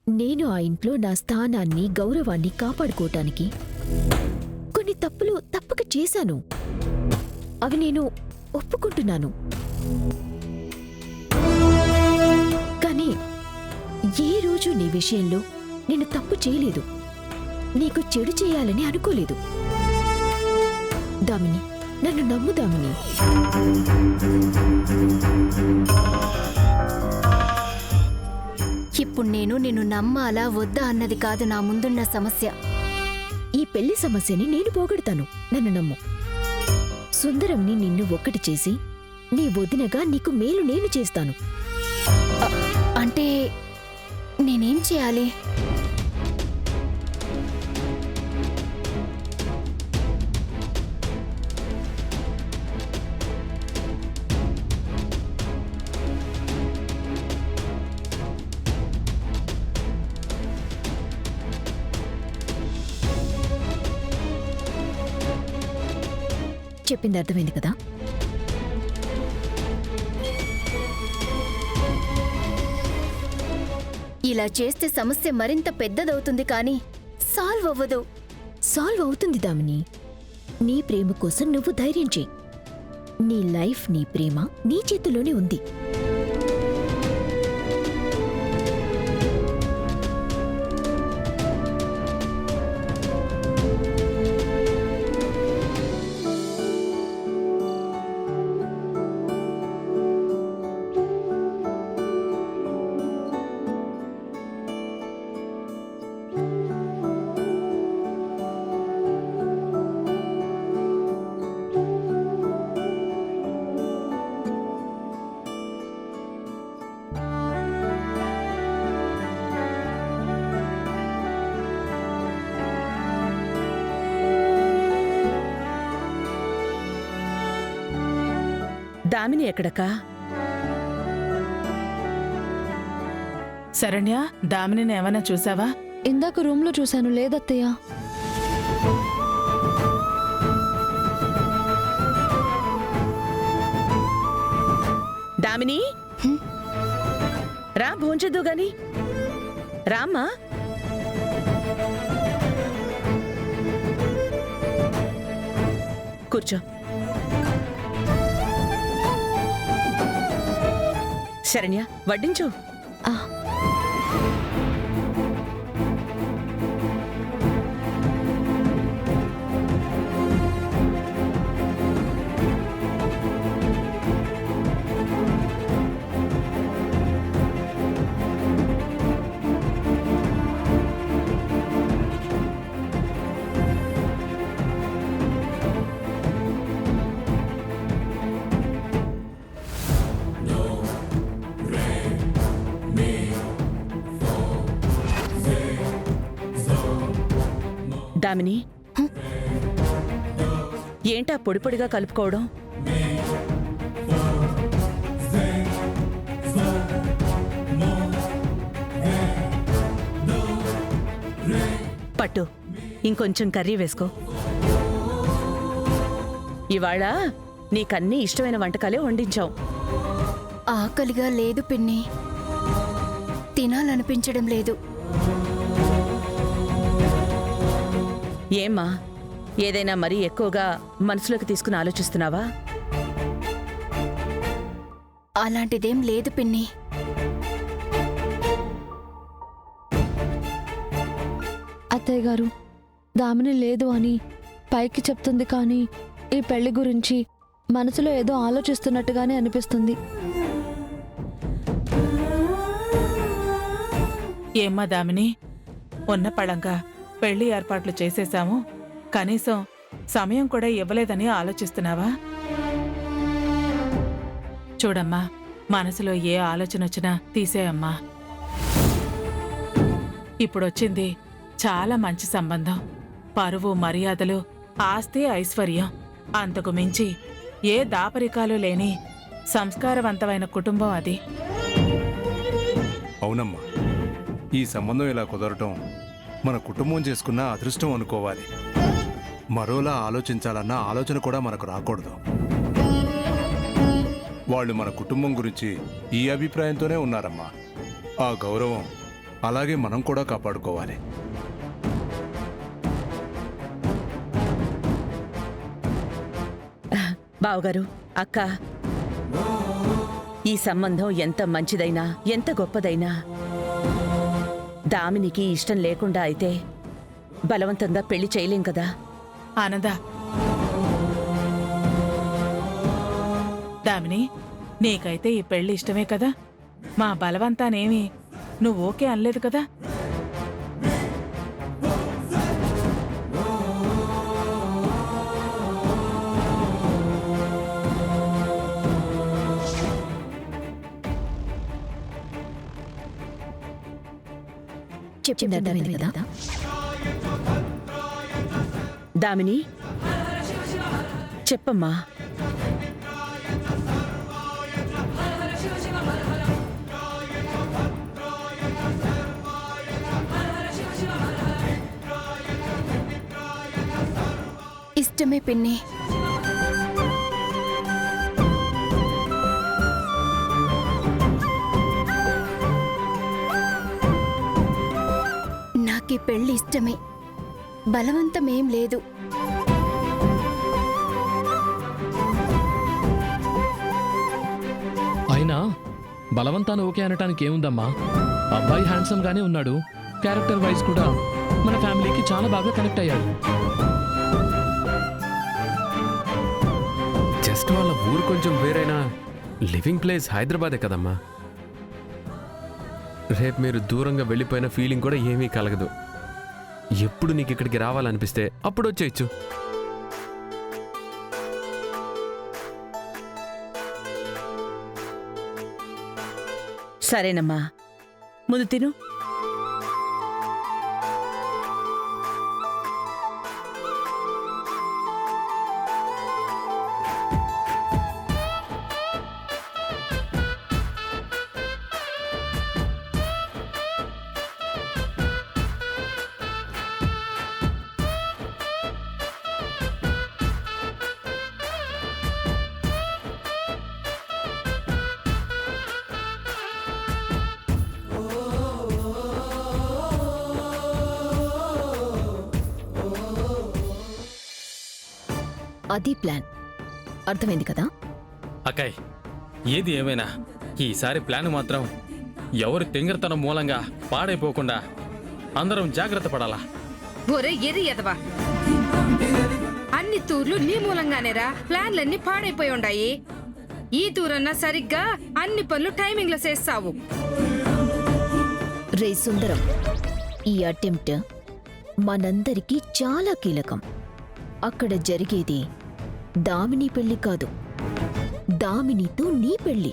నేను ఆ ఇంట్లో నా స్థానాన్ని, గౌరవాన్ని కాపాడుకోవటానికి కొన్ని తప్పులు తప్పక చేశాను. అవి నేను ఒప్పుకుంటున్నాను. కానీ ఏ రోజు నీ విషయంలో నేను తప్పు చేయలేదు, నీకు చెడు చేయాలని అనుకోలేదు. దామిని, నన్ను నమ్ము దామిని. ఇప్పుడు నేను నిన్ను నమ్మాలా వద్దా అన్నది కాదు నా ముందున్న సమస్య. ఈ పెళ్లి సమస్యని నేను పోగొడతాను, నన్ను నమ్ము. సుందరంని నిన్ను ఒక్కటి చేసి నీ వదినగా నీకు మేలు నేను చేస్తాను. అంటే నేనేం చేయాలి? చెప్పింది అర్థమైంది కదా? ఇలా చేస్తే సమస్య మరింత పెద్దదవుతుంది కానీ సాల్వ్ అవ్వదు. సాల్వ్ అవుతుంది దామిని. నీ ప్రేమ కోసం నువ్వు ధైర్యం చెయ్యి. నీ లైఫ్, నీ ప్రేమ నీ చేతుల్లోనే ఉంది. దామిని ఎక్కడకా? శరణ్య, దామినిని ఏమైనా చూసావా? ఇందాక రూమ్లో చూశాను. లేదత్తయ్య. దామిని, రా భోంచొద్దు గాని. రామ్మా. కూర్చో. శరణ్య, వడ్డించు. దామిని, ఏంటా పొడి పొడిగా కలుపుకోవడం? పట్టు, ఇంకొంచెం కర్రీ వేసుకో. ఇవాళ నీకన్నీ ఇష్టమైన వంటకాలే వండించావు. ఆకలిగా లేదు పిన్ని, తినాలనిపించడం లేదు. ఏమ్మా, ఏదైనా మరీ ఎక్కువగా మనసులోకి తీసుకుని ఆలోచిస్తున్నావా? అలాంటిదేం లేదు పిన్ని. అత్తయ్య గారు, దామిని లేదు అని పైకి చెప్తుంది కానీ ఈ పెళ్లి గురించి మనసులో ఏదో ఆలోచిస్తున్నట్టుగానే అనిపిస్తుంది. ఏమ్మా దామిని, ఉన్న పళంగా పెళ్లి ఏర్పాట్లు చేసేశాము, కనీసం సమయం కూడా ఇవ్వలేదని ఆలోచిస్తున్నావా? చూడమ్మా, మనసులో ఏ ఆలోచన వచ్చినా తీసేయమ్మా. ఇప్పుడొచ్చింది చాలా మంచి సంబంధం. పరువు, మర్యాదలు, ఆస్తి, ఐశ్వర్యం, అంతకు మించి ఏ దాపరికాలు లేని సంస్కారవంతమైన కుటుంబం అది. అవునమ్మా, ఈ సంబంధం ఇలా కుదరటం మన కుటుంబం చేసుకున్న అదృష్టం అనుకోవాలి. మరోలా ఆలోచించాలన్న ఆలోచన కూడా మనకు రాకూడదు. వాళ్ళు మన కుటుంబం గురించి ఈ అభిప్రాయంతోనే ఉన్నారమ్మా. ఆ గౌరవం, అలాగే మనం కూడా కాపాడుకోవాలి. బావగారు, అక్క, ఈ సంబంధం ఎంత మంచిదైనా ఎంత గొప్పదైనా దామినికి ఇష్టం లేకుండా అయితే బలవంతంగా పెళ్లి చేయలేం కదా. ఆనంద, దామిని, నీకైతే ఈ పెళ్లి ఇష్టమే కదా? మా బలవంతానేమి నువ్వు ఓకే అనలేదు కదా? చెప్పింది అర్థమైంది కదా? దామిని, చెప్పమ్మా. ఇష్టమే పిన్ని. నాకీ పెళ్లి ఇష్టమే, బలవంతమేం లేదు. అయినా బలవంతాన్ని ఓకే అనటానికి ఏముందమ్మా? అబ్బాయి హ్యాండ్సమ్ గానే ఉన్నాడు, క్యారెక్టర్ వైజ్ కూడా మన ఫ్యామిలీకి చాలా బాగా కనెక్ట్ అయ్యాడు. జస్ట్ వాళ్ళ ఊరు కొంచెం వేరైనా లివింగ్ ప్లేస్ హైదరాబాదే కదమ్మా. రేపు మీరు దూరంగా వెళ్ళిపోయిన ఫీలింగ్ కూడా ఏమీ కలగదు. ఎప్పుడు నీకు ఇక్కడికి రావాలనిపిస్తే అప్పుడు వచ్చేయచ్చు. సరేనమ్మా, ముందు తిను. అది ప్లాన్. అర్థమైంది కదా? అక్కాయ్, ఏది ఏమైనా ఈసారి ప్లాన్ మాత్రం ఎవరి తింగరతనం మూలంగా పాడైపోకుండా అందరం జాగ్రత్త పడాలా. ఒరే ఎర్రి ఎదవా, అన్ని తూర్లు నీ మూలంగానేరా ప్లాన్లన్నీ పాడైపోయి ఉండాయి. ఈ తూరన్నా సరిగ్గా అన్ని పనులు టైమింగ్ లో చేస్తావు. రే సుందరం, ఈ అటెంప్ట్ మనందరికీ చాలా కీలకం. అక్కడ జరిగేది దామిని పెళ్లి కాదు, దామినితో నీ పెళ్లి.